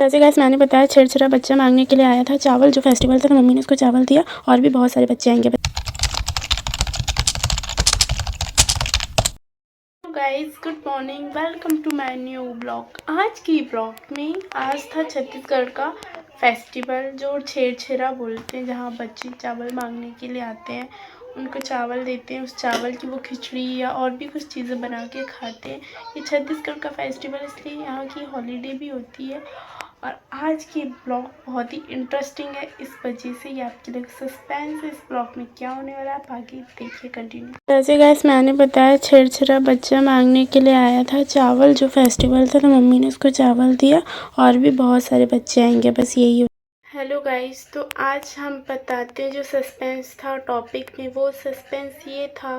वैसे गाइस मैंने बताया छेड़छाड़ा बच्चा मांगने के लिए आया था चावल, जो फेस्टिवल था तो मम्मी ने उसको चावल दिया और भी बहुत सारे बच्चे आएंगे। Guys good morning, welcome to my new blog. आज की ब्लॉग में आज था छत्तीसगढ़ का फेस्टिवल जो छेड़छाड़ा बोलते हैं, जहाँ बच्चे चावल मांगने के लिए आते हैं, उनको चावल देते हैं, उस चावल की वो खिचड़ी या और भी कुछ चीज़ें बना के खाते हैं। ये छत्तीसगढ़ का फेस्टिवल इसलिए यहाँ की हॉलीडे भी होती है। और आज की ब्लॉग बहुत ही इंटरेस्टिंग है, इस वजह से ये आपके लिए सस्पेंस है इस ब्लॉग में क्या होने वाला है, आप आगे देखिए कंटिन्यू। वैसे गाइस मैंने बताया छेड़छाड़ा बच्चा मांगने के लिए आया था चावल, जो फेस्टिवल था तो मम्मी ने उसको चावल दिया और भी बहुत सारे बच्चे आएंगे, बस यही। हेलो गाइस, तो आज हम बताते हैं जो सस्पेंस था टॉपिक में, वो सस्पेंस ये था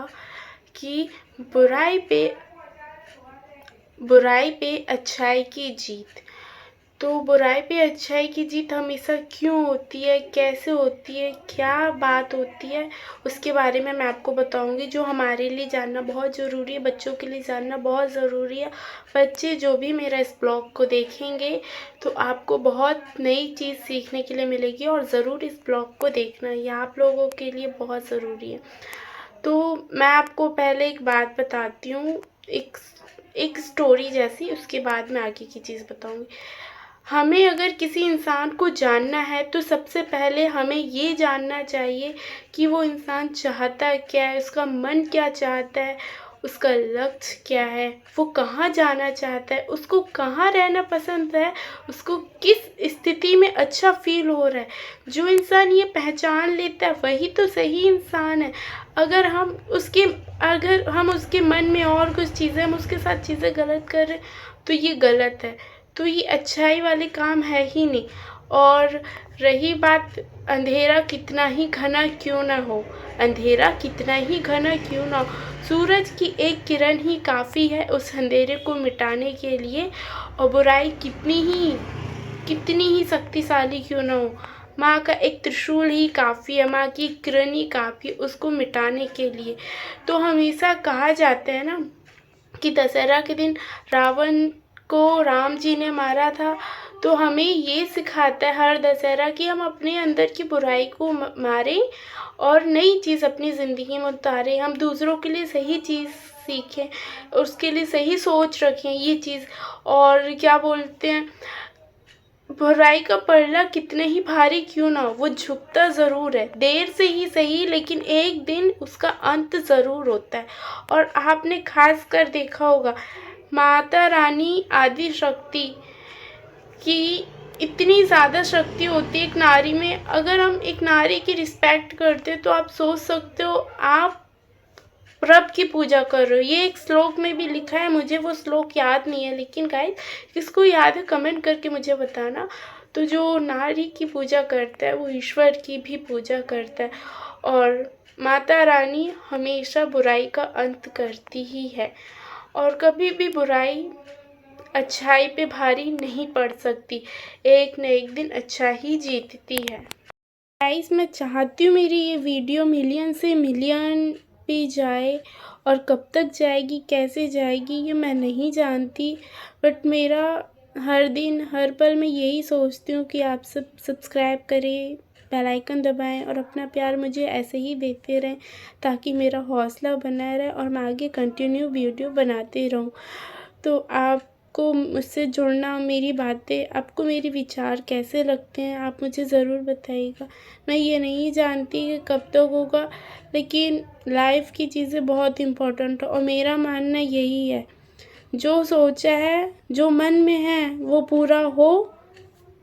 कि बुराई पे अच्छाई की जीत। तो बुराई पे अच्छाई की जीत हमेशा क्यों होती है, कैसे होती है, क्या बात होती है, उसके बारे में मैं आपको बताऊंगी, जो हमारे लिए जानना बहुत ज़रूरी है, बच्चों के लिए जानना बहुत ज़रूरी है। बच्चे जो भी मेरा इस ब्लॉग को देखेंगे तो आपको बहुत नई चीज़ सीखने के लिए मिलेगी और ज़रूर इस ब्लॉग को देखना, ये आप लोगों के लिए बहुत ज़रूरी है। तो मैं आपको पहले एक बात बताती हूँ, एक स्टोरी जैसी, उसके बाद मैं आगे की चीज़ बताऊंगी। हमें अगर किसी इंसान को जानना है तो सबसे पहले हमें ये जानना चाहिए कि वो इंसान चाहता क्या है, उसका मन क्या चाहता है, उसका लक्ष्य क्या है, वो कहाँ जाना चाहता है, उसको कहाँ रहना पसंद है, उसको किस स्थिति में अच्छा फील हो रहा है। जो इंसान ये पहचान लेता है वही तो सही इंसान है। अगर हम उसके मन में और कुछ चीज़ें, हम उसके साथ चीज़ें गलत कर रहे हैं तो ये गलत है, तो ये अच्छाई वाले काम है ही नहीं। और रही बात, अंधेरा कितना ही घना क्यों ना हो, अंधेरा कितना ही घना क्यों ना हो, सूरज की एक किरण ही काफ़ी है उस अंधेरे को मिटाने के लिए। और बुराई कितनी ही शक्तिशाली क्यों ना हो, माँ का एक त्रिशूल ही काफ़ी है, माँ की किरण ही काफ़ी है उसको मिटाने के लिए। तो हमेशा कहा जाता है ना कि दशहरा के दिन रावण को राम जी ने मारा था, तो हमें ये सिखाता है हर दशहरा कि हम अपने अंदर की बुराई को मारें और नई चीज़ अपनी ज़िंदगी में उतारें, हम दूसरों के लिए सही चीज़ सीखें, उसके लिए सही सोच रखें ये चीज़। और क्या बोलते हैं, बुराई का पलड़ा कितने ही भारी क्यों ना हो, वो झुकता ज़रूर है, देर से ही सही लेकिन एक दिन उसका अंत ज़रूर होता है। और आपने खास कर देखा होगा माता रानी आदि शक्ति की इतनी ज़्यादा शक्ति होती है एक नारी में। अगर हम एक नारी की रिस्पेक्ट करते तो आप सोच सकते हो आप रब की पूजा कर रहे हो। ये एक श्लोक में भी लिखा है, मुझे वो श्लोक याद नहीं है, लेकिन गाइस किसको याद है कमेंट करके मुझे बताना। तो जो नारी की पूजा करता है वो ईश्वर की भी पूजा करता है। और माता रानी हमेशा बुराई का अंत करती ही है और कभी भी बुराई अच्छाई पे भारी नहीं पड़ सकती, एक न एक दिन अच्छा ही जीतती है। गाइस मैं चाहती हूँ मेरी ये वीडियो मिलियन से मिलियन पे जाए, और कब तक जाएगी कैसे जाएगी ये मैं नहीं जानती, बट मेरा हर दिन हर पल मैं यही सोचती हूँ कि आप सब सब्सक्राइब करें, बेल आइकन दबाएं और अपना प्यार मुझे ऐसे ही देते रहें ताकि मेरा हौसला बना रहे और मैं आगे कंटिन्यू वीडियो बनाते रहूँ। तो आपको मुझसे जुड़ना, मेरी बातें आपको, मेरे विचार कैसे लगते हैं आप मुझे ज़रूर बताइएगा। मैं ये नहीं जानती कि कब तक होगा, लेकिन लाइफ की चीज़ें बहुत इम्पोर्टेंट है और मेरा मानना यही है, जो सोचा है जो मन में है वो पूरा हो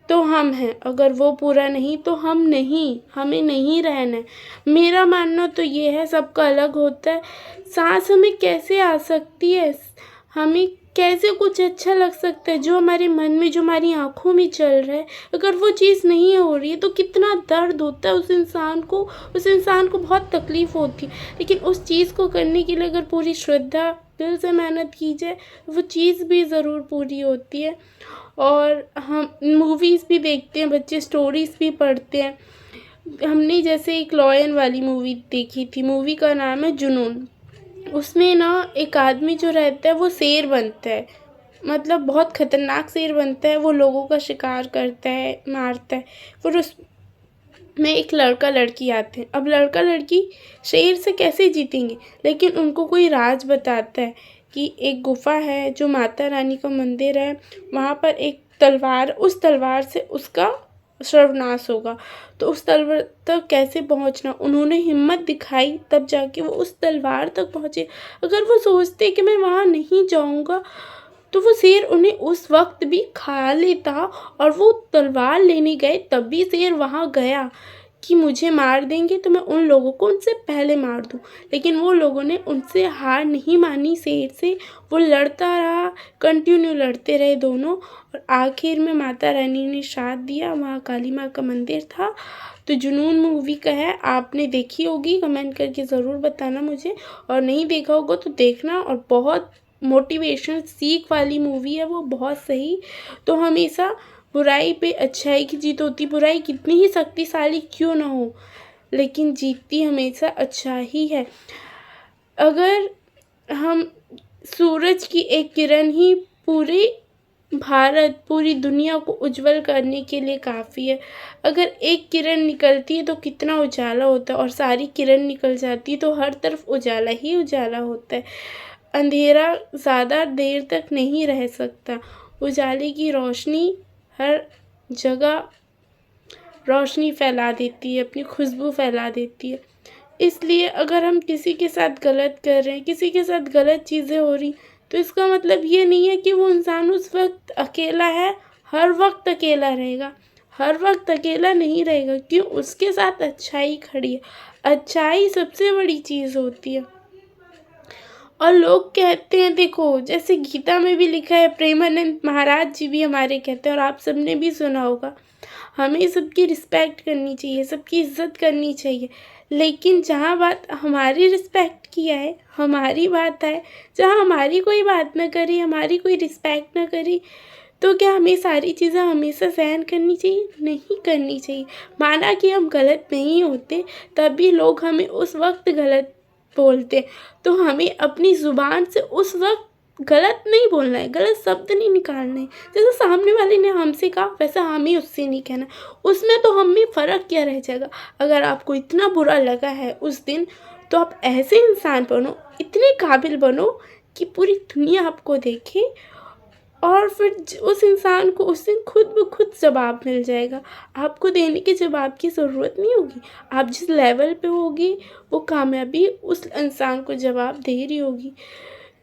तो हम हैं, अगर वो पूरा नहीं तो हम नहीं, हमें नहीं रहना है। मेरा मानना तो ये है, सबका अलग होता है। सांस हमें कैसे आ सकती है, हमें कैसे कुछ अच्छा लग सकता है, जो हमारे मन में, जो हमारी आँखों में चल रहा है, अगर वो चीज़ नहीं हो रही है तो कितना दर्द होता है उस इंसान को बहुत तकलीफ़ होती है। लेकिन उस चीज़ को करने के लिए अगर पूरी श्रद्धा दिल से मेहनत की जाए वो चीज़ भी ज़रूर पूरी होती है। और हम मूवीज़ भी देखते हैं, बच्चे स्टोरीज़ भी पढ़ते हैं। हमने जैसे एक लॉयन वाली मूवी देखी थी, मूवी का नाम है जुनून। उसमें ना एक आदमी जो रहता है वो शेर बनता है, मतलब बहुत ख़तरनाक शेर बनता है, वो लोगों का शिकार करता है, मारता है। फिर उसमें एक लड़का लड़की आते हैं। अब लड़का लड़की शेर से कैसे जीतेंगे, लेकिन उनको कोई राज बताता है कि एक गुफ़ा है जो माता रानी का मंदिर है, वहाँ पर एक तलवार, उस तलवार से उसका सर्वनाश होगा। तो उस तलवार तक कैसे पहुँचना, उन्होंने हिम्मत दिखाई, तब जाके वो उस तलवार तक पहुँचे। अगर वो सोचते कि मैं वहाँ नहीं जाऊँगा, तो वो शेर उन्हें उस वक्त भी खा लेता, और वो तलवार लेने गए तब भी शेर वहाँ गया कि मुझे मार देंगे तो मैं उन लोगों को उनसे पहले मार दूँ। लेकिन वो लोगों ने उनसे हार नहीं मानी शेर से, वो लड़ता रहा, कंटिन्यू लड़ते रहे दोनों, और आखिर में माता रानी ने साथ दिया। वहाँ काली माँ का मंदिर था। तो जुनून मूवी का है, आपने देखी होगी, कमेंट करके ज़रूर बताना मुझे, और नहीं देखा होगा तो देखना। और बहुत मोटिवेशन सीख वाली मूवी है वो, बहुत सही। तो हमेशा बुराई पे अच्छाई की जीत होती। बुराई कितनी ही शक्तिशाली क्यों ना हो, लेकिन जीतती हमेशा अच्छा ही है। अगर हम सूरज की एक किरण ही पूरे भारत, पूरी दुनिया को उज्जवल करने के लिए काफ़ी है। अगर एक किरण निकलती है तो कितना उजाला होता है, और सारी किरण निकल जाती है तो हर तरफ उजाला ही उजाला होता है। अंधेरा ज़्यादा देर तक नहीं रह सकता। उजाले की रोशनी हर जगह रोशनी फैला देती है, अपनी खुशबू फैला देती है। इसलिए अगर हम किसी के साथ गलत कर रहे हैं, किसी के साथ गलत चीज़ें हो रही, तो इसका मतलब ये नहीं है कि वो इंसान उस वक्त अकेला है, हर वक्त अकेला रहेगा। हर वक्त अकेला नहीं रहेगा, क्यों, उसके साथ अच्छाई खड़ी है। अच्छाई सबसे बड़ी चीज़ होती है। और लोग कहते हैं, देखो जैसे गीता में भी लिखा है, प्रेमानंद महाराज जी भी हमारे कहते हैं, और आप सबने भी सुना होगा, हमें सबकी रिस्पेक्ट करनी चाहिए, सबकी इज़्ज़त करनी चाहिए। लेकिन जहाँ बात हमारी रिस्पेक्ट की आए, हमारी बात आए, जहाँ हमारी कोई बात ना करे, हमारी कोई रिस्पेक्ट ना करे, तो क्या हमें सारी चीज़ें हमेशा सहन करनी चाहिए? नहीं करनी चाहिए। माना कि हम गलत नहीं होते, तब भी लोग हमें उस वक्त गलत बोलते, तो हमें अपनी ज़ुबान से उस वक्त गलत नहीं बोलना है, गलत शब्द नहीं निकालने हैं। जैसे सामने वाले ने हमसे कहा, वैसा हमें उससे नहीं कहना। उसमें तो हम में फ़र्क क्या रह जाएगा। अगर आपको इतना बुरा लगा है उस दिन, तो आप ऐसे इंसान बनो, इतने काबिल बनो कि पूरी दुनिया आपको देखे, और फिर उस इंसान को उस दिन खुद ब खुद जवाब मिल जाएगा। आपको देने के जवाब की ज़रूरत नहीं होगी। आप जिस लेवल पे होगी, वो कामयाबी उस इंसान को जवाब दे रही होगी।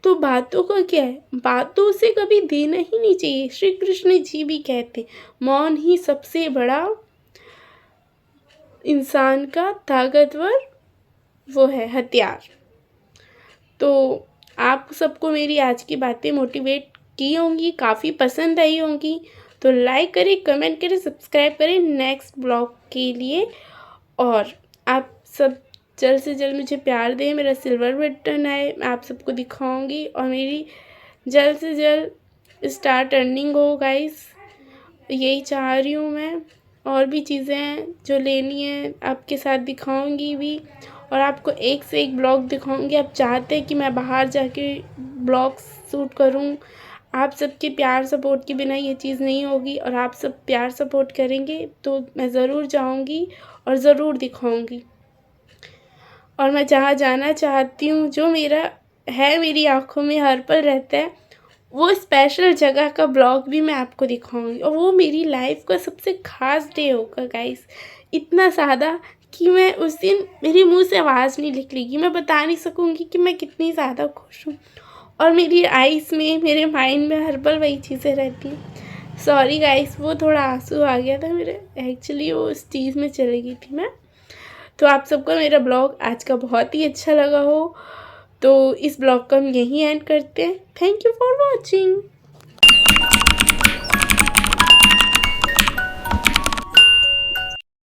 तो बातों का क्या है, बातों से कभी देना ही नहीं चाहिए। श्री कृष्ण जी भी कहते, मौन ही सबसे बड़ा इंसान का ताकतवर वो है हथियार। तो आप सबको मेरी आज की बातें मोटिवेट की होंगी, काफ़ी पसंद आई होंगी। तो लाइक करें, कमेंट करें, सब्सक्राइब करें नेक्स्ट ब्लॉग के लिए। और आप सब जल्द से जल्द मुझे प्यार दें। मेरा सिल्वर बटन है, मैं आप सबको दिखाऊंगी, और मेरी जल्द से जल्द स्टार अर्निंग हो गाइस, यही चाह रही हूँ मैं। और भी चीज़ें हैं जो लेनी है, आपके साथ दिखाऊंगी भी, और आपको एक से एक ब्लॉग दिखाऊंगी। आप चाहते हैं कि मैं बाहर जाके ब्लॉग शूट करूं, आप सबके प्यार सपोर्ट के बिना ये चीज़ नहीं होगी, और आप सब प्यार सपोर्ट करेंगे तो मैं ज़रूर जाऊंगी और ज़रूर दिखाऊंगी। और मैं जहाँ जाना चाहती हूँ, जो मेरा है, मेरी आँखों में हर पल रहता है, वो स्पेशल जगह का ब्लॉग भी मैं आपको दिखाऊंगी, और वो मेरी लाइफ का सबसे ख़ास डे होगा गाइस। इतना ज़्यादा कि मैं उस दिन, मेरे मुंह से आवाज़ नहीं निकलेगी, मैं बता नहीं सकूँगी कि मैं कितनी ज़्यादा खुश हूँ। और मेरी आइज़ में, मेरे माइंड में हर पल वही चीज़ें रहती हैं। सॉरी गाइस, वो थोड़ा आंसू आ गया था मेरे, एक्चुअली वो उस चीज़ में चली गई थी मैं। तो आप सबको मेरा ब्लॉग आज का बहुत ही अच्छा लगा हो, तो इस ब्लॉग को हम यहीं एंड करते हैं। Thank you for watching.